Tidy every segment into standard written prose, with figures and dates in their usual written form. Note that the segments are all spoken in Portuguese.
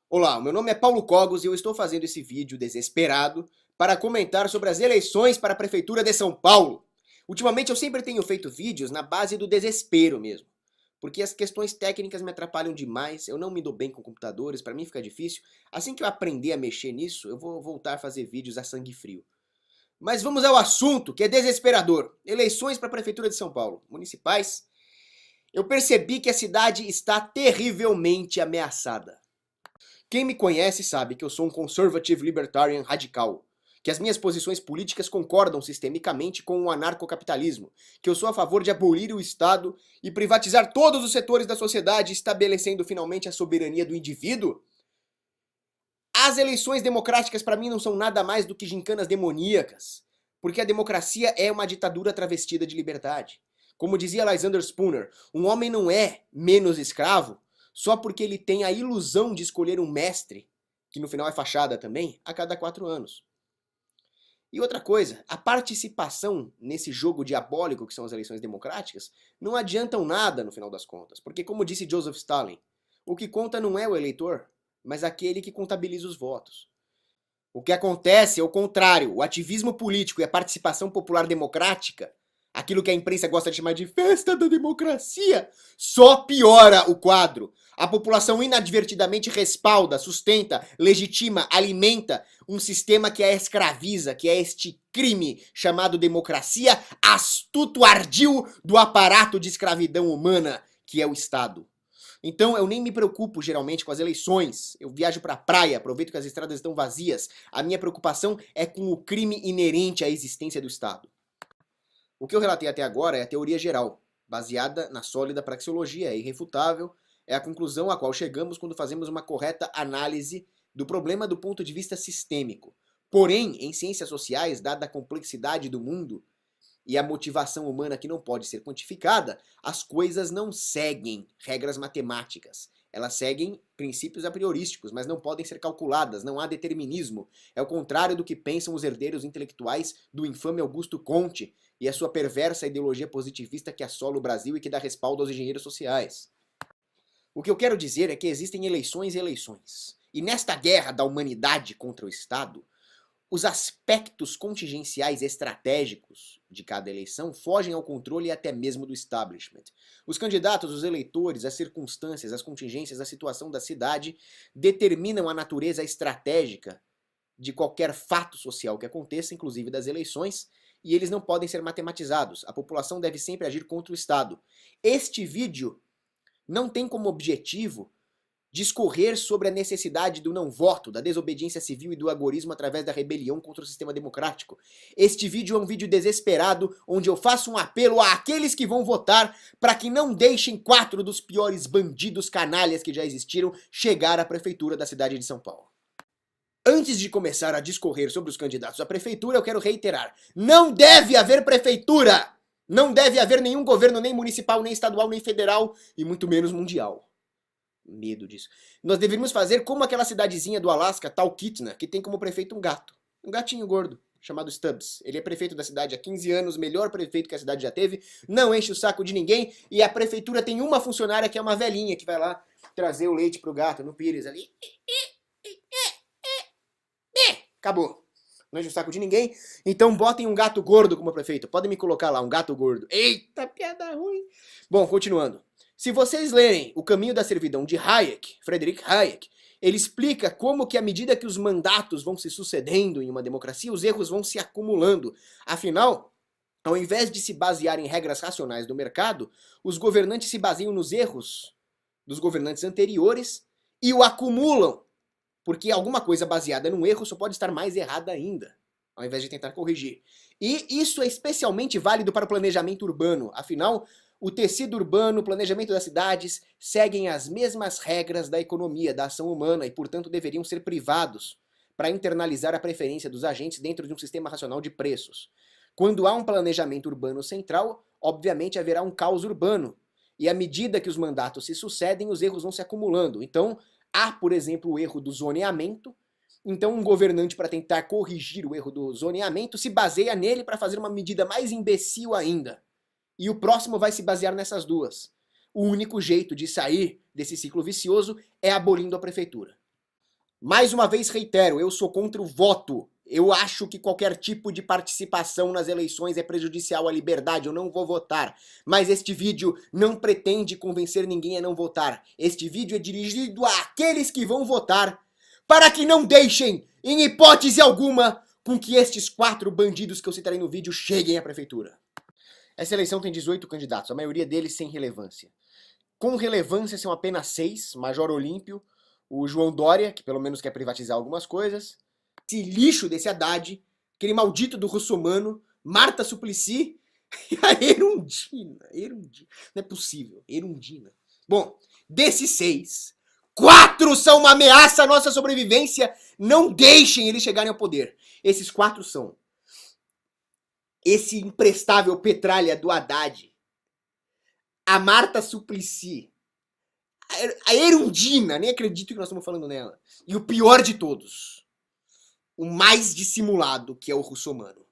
Olá, o meu nome é Paulo Cogos e eu estou fazendo esse vídeo desesperado para comentar sobre as eleições para a Prefeitura de São Paulo. Ultimamente eu sempre tenho feito vídeos na base do desespero mesmo, porque as questões técnicas me atrapalham demais, eu não me dou bem com computadores, para mim fica difícil. Assim que eu aprender a mexer nisso, eu vou voltar a fazer vídeos a sangue frio. Mas vamos ao assunto, que é desesperador. Eleições para a Prefeitura de São Paulo, municipais. Eu percebi que a cidade está terrivelmente ameaçada. Quem me conhece sabe que eu sou um conservative libertarian radical, que as minhas posições políticas concordam sistemicamente com o anarcocapitalismo, que eu sou a favor de abolir o Estado e privatizar todos os setores da sociedade, estabelecendo finalmente a soberania do indivíduo. As eleições democráticas para mim não são nada mais do que gincanas demoníacas, porque a democracia é uma ditadura travestida de liberdade. Como dizia Lysander Spooner, um homem não é menos escravo só porque ele tem a ilusão de escolher um mestre, que no final é fachada também, a cada 4 anos. E outra coisa, a participação nesse jogo diabólico que são as eleições democráticas não adiantam nada no final das contas, porque como disse Joseph Stalin, o que conta não é o eleitor, mas aquele que contabiliza os votos. O que acontece é o contrário, o ativismo político e a participação popular democrática, aquilo que a imprensa gosta de chamar de festa da democracia, só piora o quadro. A população inadvertidamente respalda, sustenta, legitima, alimenta um sistema que a escraviza, que é este crime chamado democracia, astuto ardil do aparato de escravidão humana, que é o Estado. Então eu nem me preocupo geralmente com as eleições. Eu viajo pra praia, aproveito que as estradas estão vazias. A minha preocupação é com o crime inerente à existência do Estado. O que eu relatei até agora é a teoria geral, baseada na sólida praxeologia, é irrefutável, é a conclusão a qual chegamos quando fazemos uma correta análise do problema do ponto de vista sistêmico. Porém, em ciências sociais, dada a complexidade do mundo e a motivação humana que não pode ser quantificada, as coisas não seguem regras matemáticas. Elas seguem princípios a priorísticos, mas não podem ser calculadas, não há determinismo. É o contrário do que pensam os herdeiros intelectuais do infame Augusto Comte e a sua perversa ideologia positivista que assola o Brasil e que dá respaldo aos engenheiros sociais. O que eu quero dizer é que existem eleições e eleições. E nesta guerra da humanidade contra o Estado, os aspectos contingenciais estratégicos de cada eleição fogem ao controle até mesmo do establishment. Os candidatos, os eleitores, as circunstâncias, as contingências, a situação da cidade determinam a natureza estratégica de qualquer fato social que aconteça, inclusive das eleições, e eles não podem ser matematizados. A população deve sempre agir contra o Estado. Este vídeo não tem como objetivo discorrer sobre a necessidade do não voto, da desobediência civil e do agorismo através da rebelião contra o sistema democrático. Este vídeo é um vídeo desesperado, onde eu faço um apelo àqueles que vão votar para que não deixem 4 dos piores bandidos canalhas que já existiram chegar à prefeitura da cidade de São Paulo. Antes de começar a discorrer sobre os candidatos à prefeitura, eu quero reiterar, não deve haver prefeitura! Não deve haver nenhum governo, nem municipal, nem estadual, nem federal, e muito menos mundial. Medo disso. Nós deveríamos fazer como aquela cidadezinha do Alasca, Talkeetna, que tem como prefeito um gato. Um gatinho gordo, chamado Stubbs. Ele é prefeito da cidade há 15 anos, melhor prefeito que a cidade já teve, não enche o saco de ninguém, e a prefeitura tem uma funcionária que é uma velhinha, que vai lá trazer o leite pro gato, no pires ali. Acabou. Não enche o saco de ninguém. Então botem um gato gordo como prefeito. Podem me colocar lá, um gato gordo. Eita, piada ruim. Bom, continuando. Se vocês lerem O Caminho da Servidão de Hayek, Friedrich Hayek, ele explica como que à medida que os mandatos vão se sucedendo em uma democracia, os erros vão se acumulando. Afinal, ao invés de se basear em regras racionais do mercado, os governantes se baseiam nos erros dos governantes anteriores e o acumulam. Porque alguma coisa baseada num erro só pode estar mais errada ainda, ao invés de tentar corrigir. E isso é especialmente válido para o planejamento urbano. Afinal, o tecido urbano, o planejamento das cidades, seguem as mesmas regras da economia, da ação humana, e portanto deveriam ser privados para internalizar a preferência dos agentes dentro de um sistema racional de preços. Quando há um planejamento urbano central, obviamente haverá um caos urbano. E à medida que os mandatos se sucedem, os erros vão se acumulando. Então, há, por exemplo, o erro do zoneamento. Então, um governante, para tentar corrigir o erro do zoneamento, se baseia nele para fazer uma medida mais imbecil ainda. E o próximo vai se basear nessas duas. O único jeito de sair desse ciclo vicioso é abolindo a prefeitura. Mais uma vez reitero, eu sou contra o voto. Eu acho que qualquer tipo de participação nas eleições é prejudicial à liberdade, eu não vou votar. Mas este vídeo não pretende convencer ninguém a não votar. Este vídeo é dirigido àqueles que vão votar, para que não deixem, em hipótese alguma, com que estes 4 bandidos que eu citarei no vídeo cheguem à prefeitura. Essa eleição tem 18 candidatos, a maioria deles sem relevância. Com relevância são apenas 6, Major Olímpio, o João Dória, que pelo menos quer privatizar algumas coisas, esse lixo desse Haddad, aquele maldito do Russomano, Marta Suplicy e a Erundina. Não é possível, Erundina. Bom, desses 6, 4 são uma ameaça à nossa sobrevivência. Não deixem eles chegarem ao poder. Esses 4 são esse imprestável petralha do Haddad, a Marta Suplicy, a Erundina, nem acredito que nós estamos falando nela, e o pior de todos, o mais dissimulado, que é o Russomano.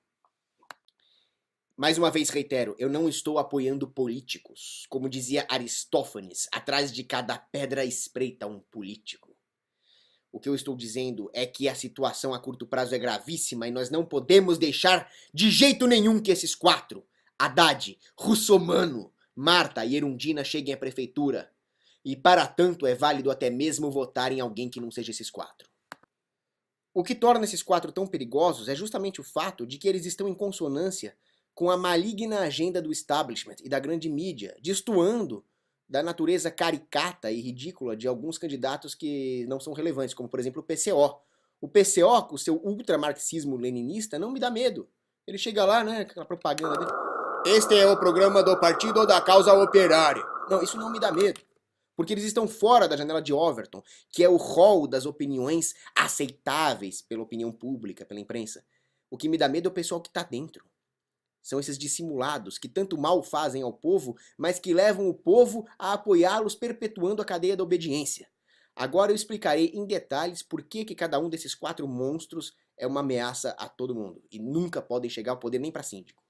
Mais uma vez reitero, eu não estou apoiando políticos. Como dizia Aristófanes, atrás de cada pedra espreita um político. O que eu estou dizendo é que a situação a curto prazo é gravíssima e nós não podemos deixar de jeito nenhum que esses 4, Haddad, Russomano, Marta e Erundina, cheguem à prefeitura. E para tanto é válido até mesmo votar em alguém que não seja esses 4. O que torna esses 4 tão perigosos é justamente o fato de que eles estão em consonância com a maligna agenda do establishment e da grande mídia, destoando da natureza caricata e ridícula de alguns candidatos que não são relevantes, como por exemplo o PCO. O PCO, com o seu ultramarxismo leninista, não me dá medo. Ele chega lá, né, aquela propaganda dele. Este é o programa do Partido da Causa Operária. Não, isso não me dá medo. Porque eles estão fora da janela de Overton, que é o rol das opiniões aceitáveis pela opinião pública, pela imprensa. O que me dá medo é o pessoal que está dentro. São esses dissimulados que tanto mal fazem ao povo, mas que levam o povo a apoiá-los, perpetuando a cadeia da obediência. Agora eu explicarei em detalhes por que cada um desses 4 monstros é uma ameaça a todo mundo e nunca podem chegar ao poder nem para síndico.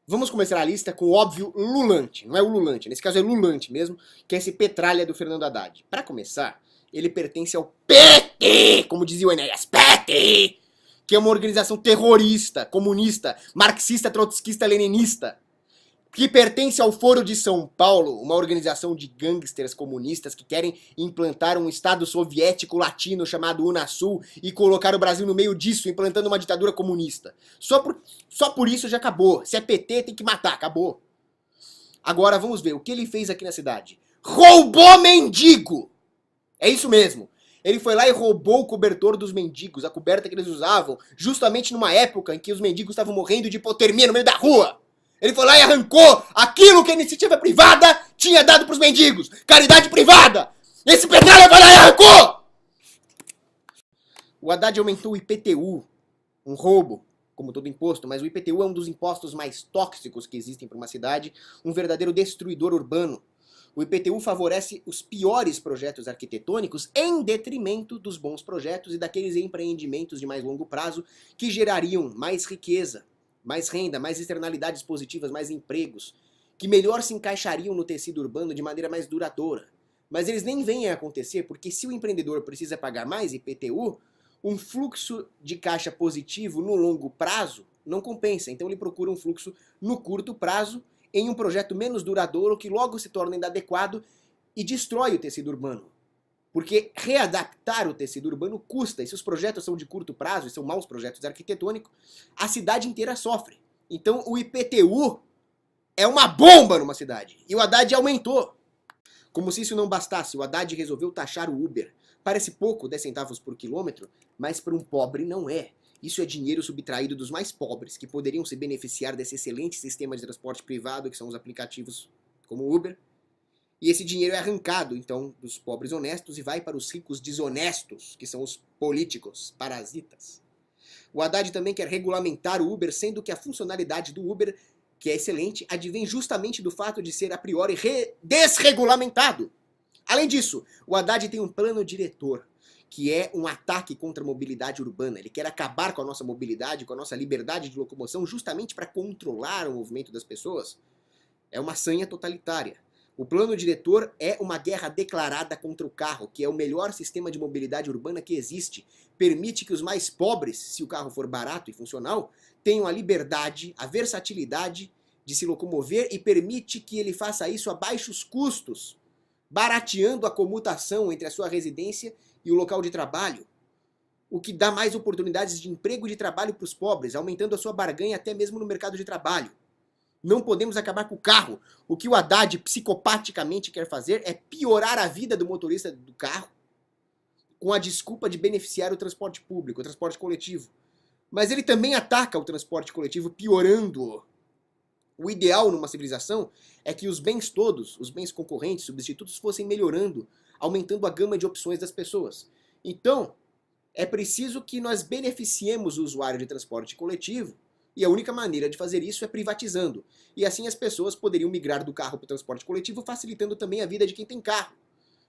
Vamos começar a lista com o óbvio Lulante. Não é o Lulante, nesse caso é Lulante mesmo, que é esse petralha do Fernando Haddad. Para começar, ele pertence ao PT, como dizia o Enéas, PT! Que é uma organização terrorista, comunista, marxista, trotskista, leninista, que pertence ao Foro de São Paulo, uma organização de gangsters comunistas que querem implantar um Estado soviético latino chamado Unasul e colocar o Brasil no meio disso, implantando uma ditadura comunista. Só por isso já acabou. Se é PT, tem que matar, acabou. Agora vamos ver o que ele fez aqui na cidade. Roubou mendigo! É isso mesmo. Ele foi lá e roubou o cobertor dos mendigos, a coberta que eles usavam, justamente numa época em que os mendigos estavam morrendo de hipotermia no meio da rua. Ele foi lá e arrancou aquilo que a iniciativa privada tinha dado pros mendigos. Caridade privada! Esse petralha foi lá e arrancou! O Haddad aumentou o IPTU, um roubo, como todo imposto, mas o IPTU é um dos impostos mais tóxicos que existem para uma cidade, um verdadeiro destruidor urbano. O IPTU favorece os piores projetos arquitetônicos em detrimento dos bons projetos e daqueles empreendimentos de mais longo prazo que gerariam mais riqueza, mais renda, mais externalidades positivas, mais empregos, que melhor se encaixariam no tecido urbano de maneira mais duradoura. Mas eles nem vêm a acontecer porque se o empreendedor precisa pagar mais IPTU, um fluxo de caixa positivo no longo prazo não compensa. Então ele procura um fluxo no curto prazo em um projeto menos duradouro que logo se torna inadequado e destrói o tecido urbano. Porque readaptar o tecido urbano custa, e se os projetos são de curto prazo e são maus projetos arquitetônicos, a cidade inteira sofre. Então o IPTU é uma bomba numa cidade, e o Haddad aumentou. Como se isso não bastasse, o Haddad resolveu taxar o Uber. Parece pouco, 10 centavos por quilômetro, mas para um pobre não é. Isso é dinheiro subtraído dos mais pobres, que poderiam se beneficiar desse excelente sistema de transporte privado, que são os aplicativos como o Uber. E esse dinheiro é arrancado, então, dos pobres honestos e vai para os ricos desonestos, que são os políticos parasitas. O Haddad também quer regulamentar o Uber, sendo que a funcionalidade do Uber, que é excelente, advém justamente do fato de ser a priori desregulamentado. Além disso, o Haddad tem um plano diretor, que é um ataque contra a mobilidade urbana. Ele quer acabar com a nossa mobilidade, com a nossa liberdade de locomoção, justamente para controlar o movimento das pessoas. É uma sanha totalitária. O plano diretor é uma guerra declarada contra o carro, que é o melhor sistema de mobilidade urbana que existe. Permite que os mais pobres, se o carro for barato e funcional, tenham a liberdade, a versatilidade de se locomover e permite que ele faça isso a baixos custos, barateando a comutação entre a sua residência e o local de trabalho, o que dá mais oportunidades de emprego e de trabalho para os pobres, aumentando a sua barganha até mesmo no mercado de trabalho. Não podemos acabar com o carro. O que o Haddad psicopaticamente quer fazer é piorar a vida do motorista do carro com a desculpa de beneficiar o transporte público, o transporte coletivo. Mas ele também ataca o transporte coletivo, piorando-o. O ideal numa civilização é que os bens todos, os bens concorrentes, substitutos, fossem melhorando, aumentando a gama de opções das pessoas. Então, é preciso que nós beneficiemos o usuário de transporte coletivo, e a única maneira de fazer isso é privatizando. E assim as pessoas poderiam migrar do carro para o transporte coletivo, facilitando também a vida de quem tem carro,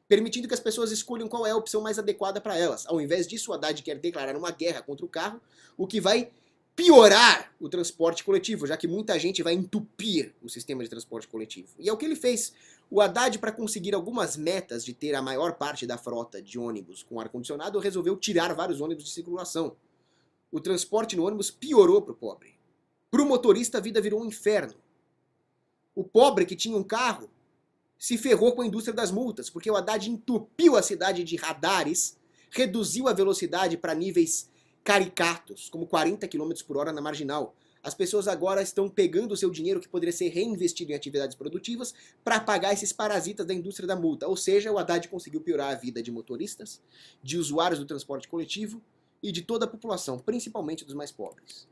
permitindo que as pessoas escolham qual é a opção mais adequada para elas. Ao invés disso, o Haddad quer declarar uma guerra contra o carro, o que vai piorar o transporte coletivo, já que muita gente vai entupir o sistema de transporte coletivo. E é o que ele fez. O Haddad, para conseguir algumas metas de ter a maior parte da frota de ônibus com ar-condicionado, resolveu tirar vários ônibus de circulação. O transporte no ônibus piorou para o pobre. Para o motorista, a vida virou um inferno. O pobre que tinha um carro se ferrou com a indústria das multas, porque o Haddad entupiu a cidade de radares, reduziu a velocidade para níveis caricatos, como 40 km por hora na marginal. As pessoas agora estão pegando o seu dinheiro que poderia ser reinvestido em atividades produtivas para pagar esses parasitas da indústria da multa. Ou seja, o Haddad conseguiu piorar a vida de motoristas, de usuários do transporte coletivo e de toda a população, principalmente dos mais pobres.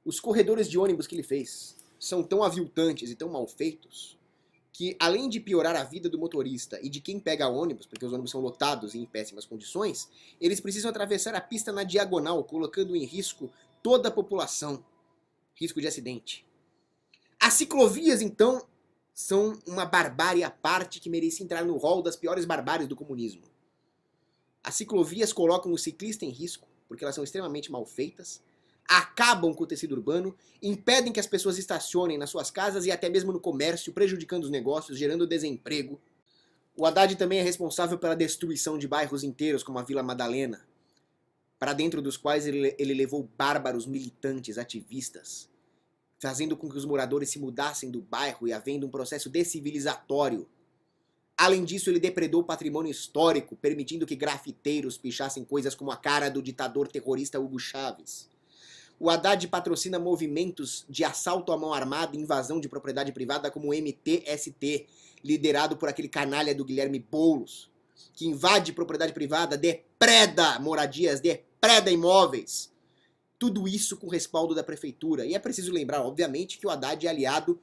Os corredores de ônibus que ele fez são tão aviltantes e tão mal feitos que, além de piorar a vida do motorista e de quem pega ônibus, porque os ônibus são lotados e em péssimas condições, eles precisam atravessar a pista na diagonal, colocando em risco toda a população. Risco de acidente. As ciclovias, então, são uma barbárie à parte que merece entrar no rol das piores barbáries do comunismo. As ciclovias colocam o ciclista em risco, porque elas são extremamente mal feitas, acabam com o tecido urbano, impedem que as pessoas estacionem nas suas casas e até mesmo no comércio, prejudicando os negócios, gerando desemprego. O Haddad também é responsável pela destruição de bairros inteiros, como a Vila Madalena, para dentro dos quais ele levou bárbaros militantes, ativistas, fazendo com que os moradores se mudassem do bairro e havendo um processo decivilizatório. Além disso, ele depredou o patrimônio histórico, permitindo que grafiteiros pichassem coisas como a cara do ditador terrorista Hugo Chávez. O Haddad patrocina movimentos de assalto à mão armada e invasão de propriedade privada como o MTST, liderado por aquele canalha do Guilherme Boulos, que invade propriedade privada, depreda moradias, depreda imóveis. Tudo isso com respaldo da prefeitura. E é preciso lembrar, obviamente, que o Haddad é aliado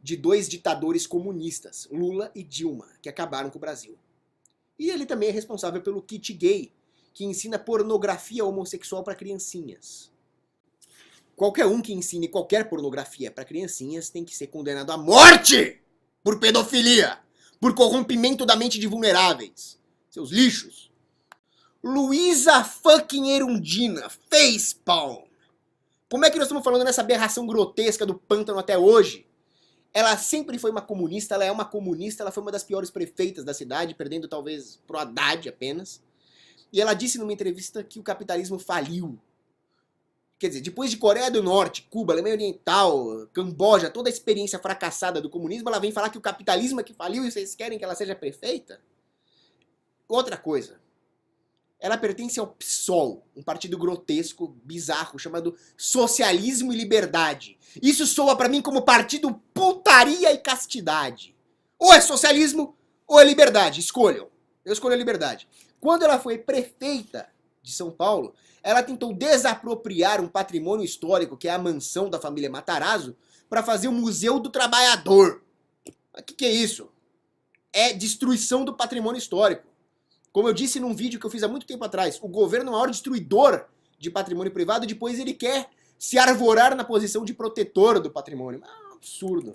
de dois ditadores comunistas, Lula e Dilma, que acabaram com o Brasil. E ele também é responsável pelo kit gay, que ensina pornografia homossexual para criancinhas. Qualquer um que ensine qualquer pornografia para criancinhas tem que ser condenado à morte por pedofilia, por corrompimento da mente de vulneráveis. Seus lixos. Luísa fucking Erundina, facepalm. Como é que nós estamos falando nessa aberração grotesca do pântano até hoje? Ela sempre foi uma comunista, ela é uma comunista, ela foi uma das piores prefeitas da cidade, perdendo talvez pro Haddad apenas. E ela disse numa entrevista que o capitalismo faliu. Quer dizer, depois de Coreia do Norte, Cuba, Alemanha Oriental, Camboja, toda a experiência fracassada do comunismo, ela vem falar que o capitalismo é que faliu e vocês querem que ela seja prefeita? Outra coisa. Ela pertence ao PSOL, um partido grotesco, bizarro, chamado Socialismo e Liberdade. Isso soa pra mim como partido putaria e castidade. Ou é socialismo ou é liberdade, escolham. Eu escolho a liberdade. Quando ela foi prefeita de São Paulo, ela tentou desapropriar um patrimônio histórico, que é a mansão da família Matarazzo, para fazer o Museu do Trabalhador. O que é isso? É destruição do patrimônio histórico. Como eu disse num vídeo que eu fiz há muito tempo atrás, o governo é o maior destruidor de patrimônio privado e depois ele quer se arvorar na posição de protetor do patrimônio. É um absurdo.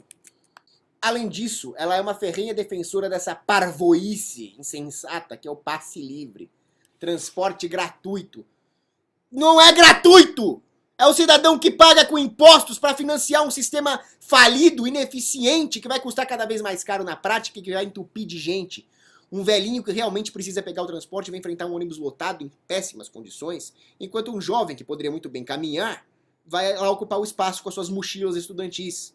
Além disso, ela é uma ferrenha defensora dessa parvoíce insensata que é o passe livre. Transporte gratuito. Não é gratuito! É o cidadão que paga com impostos para financiar um sistema falido, ineficiente, que vai custar cada vez mais caro na prática e que vai entupir de gente. Um velhinho que realmente precisa pegar o transporte vai enfrentar um ônibus lotado em péssimas condições, enquanto um jovem que poderia muito bem caminhar vai lá ocupar o espaço com as suas mochilas estudantis.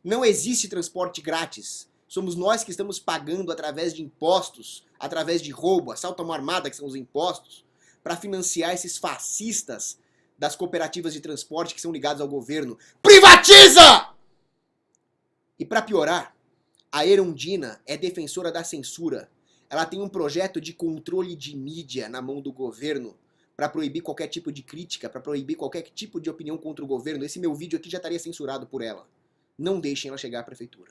Não existe transporte grátis. Somos nós que estamos pagando através de impostos, através de roubo, assalto à mão armada, que são os impostos, para financiar esses fascistas das cooperativas de transporte que são ligados ao governo. Privatiza! E para piorar, a Erundina é defensora da censura. Ela tem um projeto de controle de mídia na mão do governo para proibir qualquer tipo de crítica, para proibir qualquer tipo de opinião contra o governo. Esse meu vídeo aqui já estaria censurado por ela. Não deixem ela chegar à prefeitura.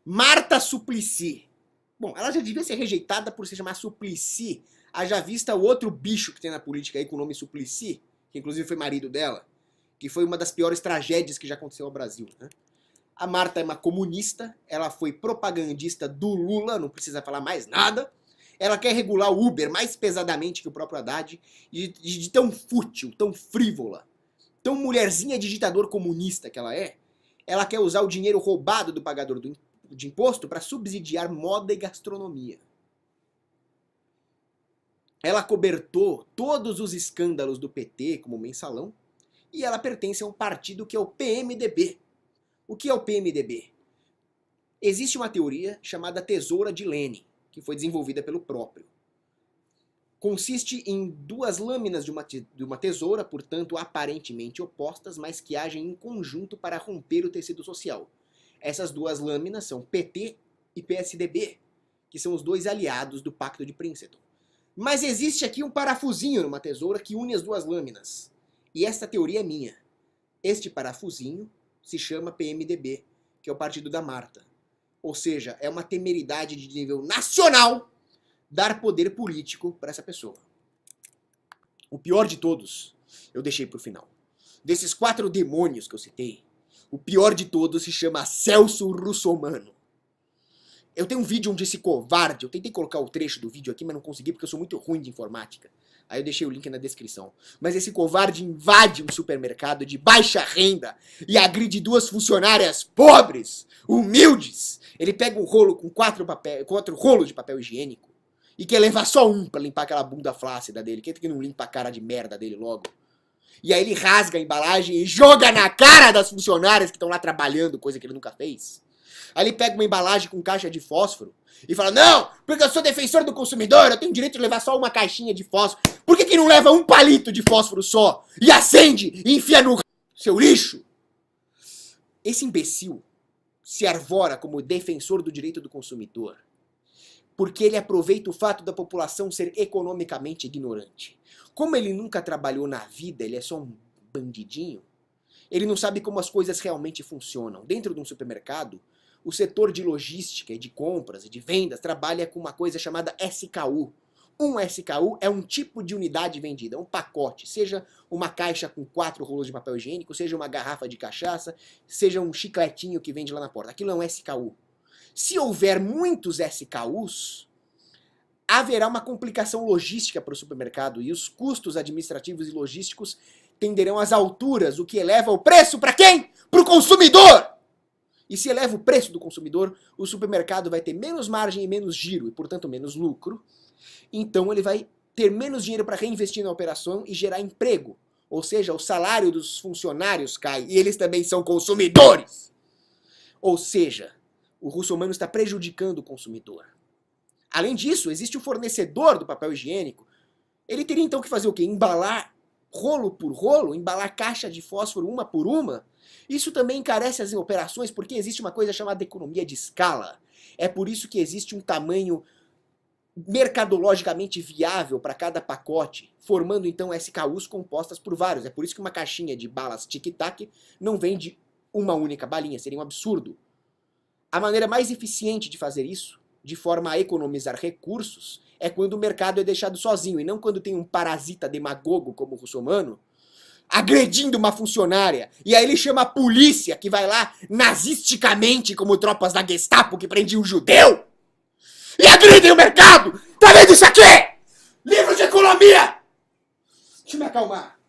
Marta Suplicy. Bom, ela já devia ser rejeitada por se chamar Suplicy. Haja vista o outro bicho que tem na política aí com o nome Suplicy, que inclusive foi marido dela, que foi uma das piores tragédias que já aconteceu ao Brasil, né? A Marta é uma comunista, ela foi propagandista do Lula, não precisa falar mais nada. Ela quer regular o Uber mais pesadamente que o próprio Haddad, de tão fútil, tão frívola, tão mulherzinha de ditador comunista que ela quer usar o dinheiro roubado do pagador de imposto para subsidiar moda e gastronomia. Ela cobertou todos os escândalos do PT como mensalão, e ela pertence a um partido que é o PMDB. O que é o PMDB? Existe uma teoria chamada Tesoura de Lenin, que foi desenvolvida pelo próprio. Consiste em duas lâminas de uma tesoura, portanto aparentemente opostas, mas que agem em conjunto para romper o tecido social. Essas duas lâminas são PT e PSDB, que são os dois aliados do Pacto de Princeton. Mas existe aqui um parafusinho numa tesoura que une as duas lâminas. E esta teoria é minha. Este parafusinho se chama PMDB, que é o partido da Marta. Ou seja, é uma temeridade de nível nacional dar poder político para essa pessoa. O pior de todos, eu deixei para o final. Desses 4 demônios que eu citei, o pior de todos se chama Celso Russomano. Eu tenho um vídeo onde esse covarde, eu tentei colocar o trecho do vídeo aqui, mas não consegui porque eu sou muito ruim de informática. Aí eu deixei o link na descrição. Mas esse covarde invade um supermercado de baixa renda e agride 2 funcionárias pobres, humildes. Ele pega um rolo com 4 rolos de papel higiênico e quer levar só um pra limpar aquela bunda flácida dele. Quem que não limpa a cara de merda dele logo? E aí ele rasga a embalagem e joga na cara das funcionárias que estão lá trabalhando, coisa que ele nunca fez. Aí ele pega uma embalagem com caixa de fósforo e fala, não, porque eu sou defensor do consumidor, eu tenho direito de levar só uma caixinha de fósforo. Por que não leva um palito de fósforo só e acende e enfia no seu lixo? Esse imbecil se arvora como defensor do direito do consumidor porque ele aproveita o fato da população ser economicamente ignorante. Como ele nunca trabalhou na vida, ele é só um bandidinho, ele não sabe como as coisas realmente funcionam. Dentro de um supermercado, o setor de logística e de compras e de vendas trabalha com uma coisa chamada SKU. Um SKU é um tipo de unidade vendida, é um pacote, seja uma caixa com 4 rolos de papel higiênico, seja uma garrafa de cachaça, seja um chicletinho que vende lá na porta. Aquilo é um SKU. Se houver muitos SKUs, haverá uma complicação logística para o supermercado e os custos administrativos e logísticos tenderão às alturas, o que eleva o preço para quem? Para o consumidor! E se eleva o preço do consumidor, o supermercado vai ter menos margem e menos giro, e portanto menos lucro. Então ele vai ter menos dinheiro para reinvestir na operação e gerar emprego. Ou seja, o salário dos funcionários cai, e eles também são consumidores. Ou seja, o Russomano está prejudicando o consumidor. Além disso, existe o fornecedor do papel higiênico. Ele teria então que fazer o quê? Embalar rolo por rolo? Embalar caixa de fósforo uma por uma? Isso também encarece as operações porque existe uma coisa chamada economia de escala. É por isso que existe um tamanho mercadologicamente viável para cada pacote, formando então SKUs compostas por vários. É por isso que uma caixinha de balas tic-tac não vende uma única balinha, seria um absurdo. A maneira mais eficiente de fazer isso, de forma a economizar recursos, é quando o mercado é deixado sozinho, e não quando tem um parasita demagogo como o Russomano, agredindo uma funcionária, e aí ele chama a polícia, que vai lá nazisticamente, como tropas da Gestapo que prendiam um judeu, e agridem o mercado! Tá vendo isso aqui? Livro de economia! Deixa eu me acalmar.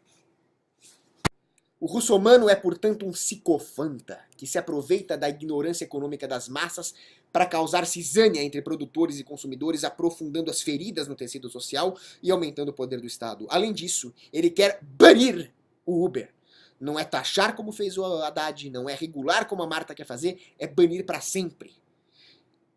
O russomano é, portanto, um psicofanta que se aproveita da ignorância econômica das massas para causar cisânia entre produtores e consumidores, aprofundando as feridas no tecido social e aumentando o poder do Estado. Além disso, ele quer banir o Uber. Não é taxar como fez o Haddad, não é regular como a Marta quer fazer, é banir para sempre.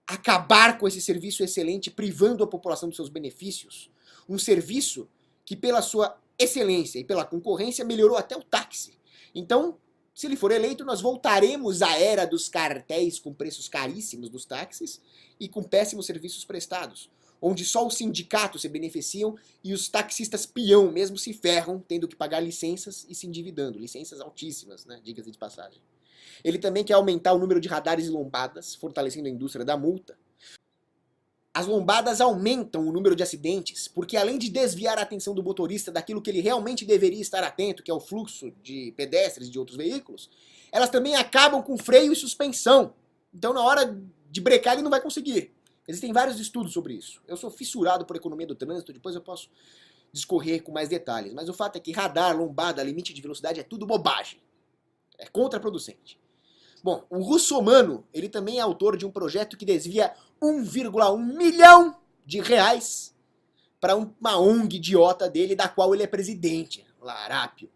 Acabar com esse serviço excelente, privando a população dos seus benefícios. Um serviço que, pela sua excelência e pela concorrência, melhorou até o táxi. Então, se ele for eleito, nós voltaremos à era dos cartéis com preços caríssimos dos táxis e com péssimos serviços prestados, onde só os sindicatos se beneficiam e os taxistas peão mesmo se ferram, tendo que pagar licenças e se endividando, licenças altíssimas, né, diga-se de passagem. Ele também quer aumentar o número de radares e lombadas, fortalecendo a indústria da multa. As lombadas aumentam o número de acidentes, porque além de desviar a atenção do motorista daquilo que ele realmente deveria estar atento, que é o fluxo de pedestres e de outros veículos, elas também acabam com freio e suspensão. Então, na hora de brecar, ele não vai conseguir. Existem vários estudos sobre isso. Eu sou fissurado por economia do trânsito, depois eu posso discorrer com mais detalhes. Mas o fato é que radar, lombada, limite de velocidade é tudo bobagem. É contraproducente. Bom, o russomano, ele também é autor de um projeto que desvia 1,1 milhão de reais para uma ONG idiota dele, da qual ele é presidente, Larápio.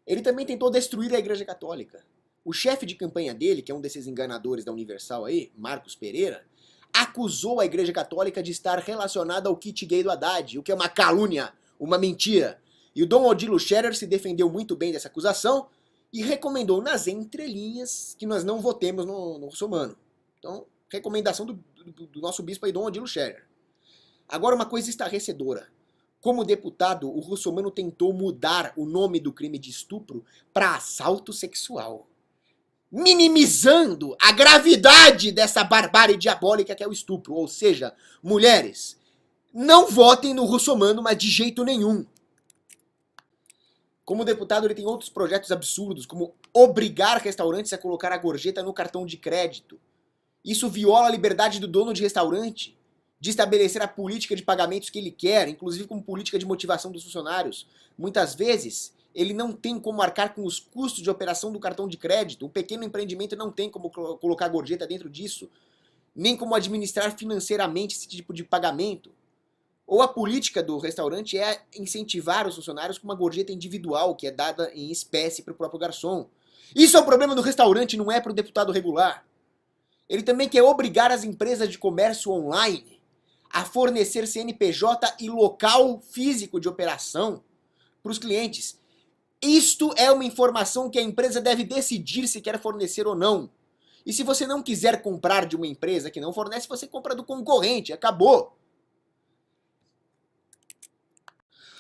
Ele também tentou destruir a Igreja Católica. O chefe de campanha dele, que é um desses enganadores da Universal aí, Marcos Pereira, acusou a Igreja Católica de estar relacionada ao kit gay do Haddad, o que é uma calúnia, uma mentira. E o Dom Odilo Scherer se defendeu muito bem dessa acusação e recomendou nas entrelinhas que nós não votemos no russomano. Então, recomendação do nosso bispo aí, Dom Odilo Scherer. Agora, uma coisa estarrecedora. Como deputado, o russomano tentou mudar o nome do crime de estupro para assalto sexual, minimizando a gravidade dessa barbárie diabólica que é o estupro. Ou seja, mulheres, não votem no russomano, mas de jeito nenhum. Como deputado, ele tem outros projetos absurdos, como obrigar restaurantes a colocar a gorjeta no cartão de crédito. Isso viola a liberdade do dono de restaurante de estabelecer a política de pagamentos que ele quer, inclusive como política de motivação dos funcionários. Muitas vezes, ele não tem como arcar com os custos de operação do cartão de crédito. Um pequeno empreendimento não tem como colocar gorjeta dentro disso, nem como administrar financeiramente esse tipo de pagamento. Ou a política do restaurante é incentivar os funcionários com uma gorjeta individual, que é dada em espécie para o próprio garçom. Isso é um problema do restaurante, não é para o deputado regular. Ele também quer obrigar as empresas de comércio online a fornecer CNPJ e local físico de operação para os clientes. Isto é uma informação que a empresa deve decidir se quer fornecer ou não. E se você não quiser comprar de uma empresa que não fornece, você compra do concorrente, acabou.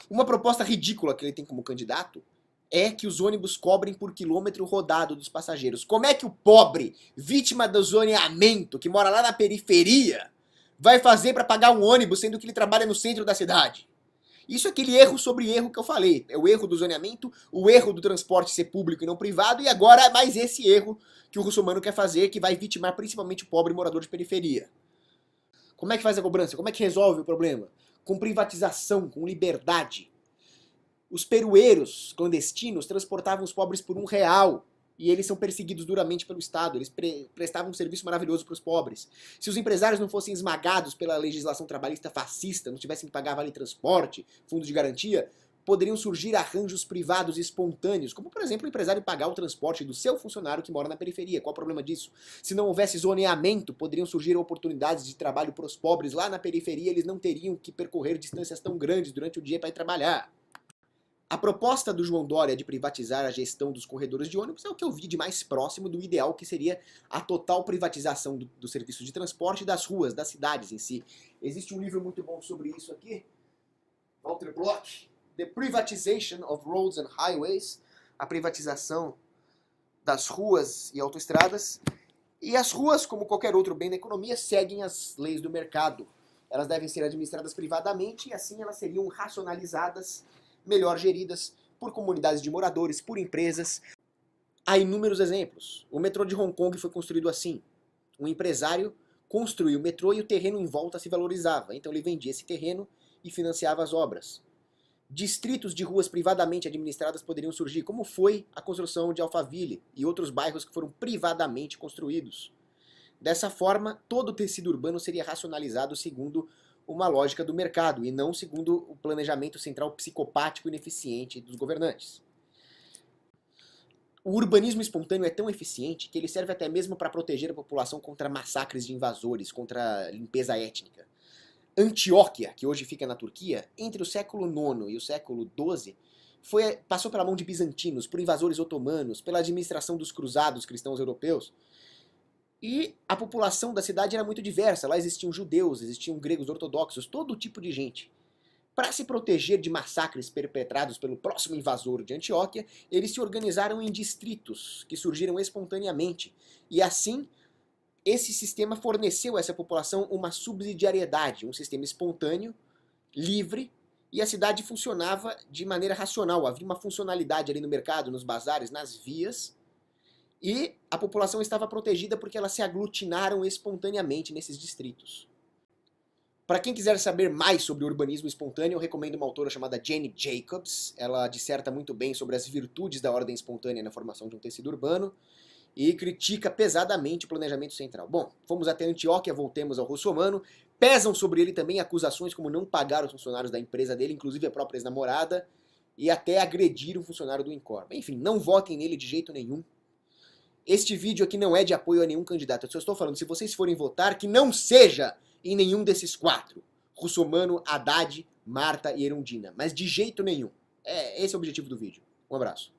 Uma proposta ridícula que ele tem como candidato é que os ônibus cobrem por quilômetro rodado dos passageiros. Como é que o pobre, vítima do zoneamento, que mora lá na periferia, vai fazer para pagar um ônibus, sendo que ele trabalha no centro da cidade? Isso é aquele erro sobre erro que eu falei. É o erro do zoneamento, o erro do transporte ser público e não privado, e agora mais esse erro que o russomano quer fazer, que vai vitimar principalmente o pobre morador de periferia. Como é que faz a cobrança? Como é que resolve o problema? Com privatização, com liberdade. Os perueiros clandestinos transportavam os pobres por R$1 e eles são perseguidos duramente pelo Estado. Eles prestavam um serviço maravilhoso para os pobres. Se os empresários não fossem esmagados pela legislação trabalhista fascista, não tivessem que pagar vale transporte, fundo de garantia, poderiam surgir arranjos privados espontâneos, como por exemplo o empresário pagar o transporte do seu funcionário que mora na periferia. Qual o problema disso? Se não houvesse zoneamento, poderiam surgir oportunidades de trabalho para os pobres lá na periferia, eles não teriam que percorrer distâncias tão grandes durante o dia para ir trabalhar. A proposta do João Dória de privatizar a gestão dos corredores de ônibus é o que eu vi de mais próximo do ideal, que seria a total privatização do serviço de transporte das ruas, das cidades em si. Existe um livro muito bom sobre isso aqui, Walter Block, The Privatization of Roads and Highways, a privatização das ruas e autoestradas. E as ruas, como qualquer outro bem da economia, seguem as leis do mercado. Elas devem ser administradas privadamente e assim elas seriam racionalizadas, melhor geridas por comunidades de moradores, por empresas. Há inúmeros exemplos. O metrô de Hong Kong foi construído assim. Um empresário construiu o metrô e o terreno em volta se valorizava. Então ele vendia esse terreno e financiava as obras. distritos de ruas privadamente administradas poderiam surgir, como foi a construção de Alphaville e outros bairros que foram privadamente construídos. Dessa forma, todo o tecido urbano seria racionalizado segundo uma lógica do mercado e não segundo o planejamento central psicopático e ineficiente dos governantes. O urbanismo espontâneo é tão eficiente que ele serve até mesmo para proteger a população contra massacres de invasores, contra limpeza étnica. Antioquia, que hoje fica na Turquia, entre o século IX e o século XII, passou pela mão de bizantinos, por invasores otomanos, pela administração dos cruzados cristãos europeus. E a população da cidade era muito diversa. Lá existiam judeus, existiam gregos ortodoxos, todo tipo de gente. Para se proteger de massacres perpetrados pelo próximo invasor de Antioquia, eles se organizaram em distritos que surgiram espontaneamente. E assim, esse sistema forneceu a essa população uma subsidiariedade, um sistema espontâneo, livre, e a cidade funcionava de maneira racional. Havia uma funcionalidade ali no mercado, nos bazares, nas vias, e a população estava protegida porque elas se aglutinaram espontaneamente nesses distritos. Para quem quiser saber mais sobre o urbanismo espontâneo, eu recomendo uma autora chamada Jane Jacobs. Ela disserta muito bem sobre as virtudes da ordem espontânea na formação de um tecido urbano e critica pesadamente o planejamento central. Bom, fomos até Antioquia, voltemos ao russomano. Pesam sobre ele também acusações como não pagar os funcionários da empresa dele, inclusive a própria ex-namorada, e até agredir um funcionário do Incorp. Enfim, não votem nele de jeito nenhum. Este vídeo aqui não é de apoio a nenhum candidato. Eu só estou falando, se vocês forem votar, que não seja em nenhum desses quatro. Russomano, Haddad, Marta e Erundina. Mas de jeito nenhum. Esse é o objetivo do vídeo. Um abraço.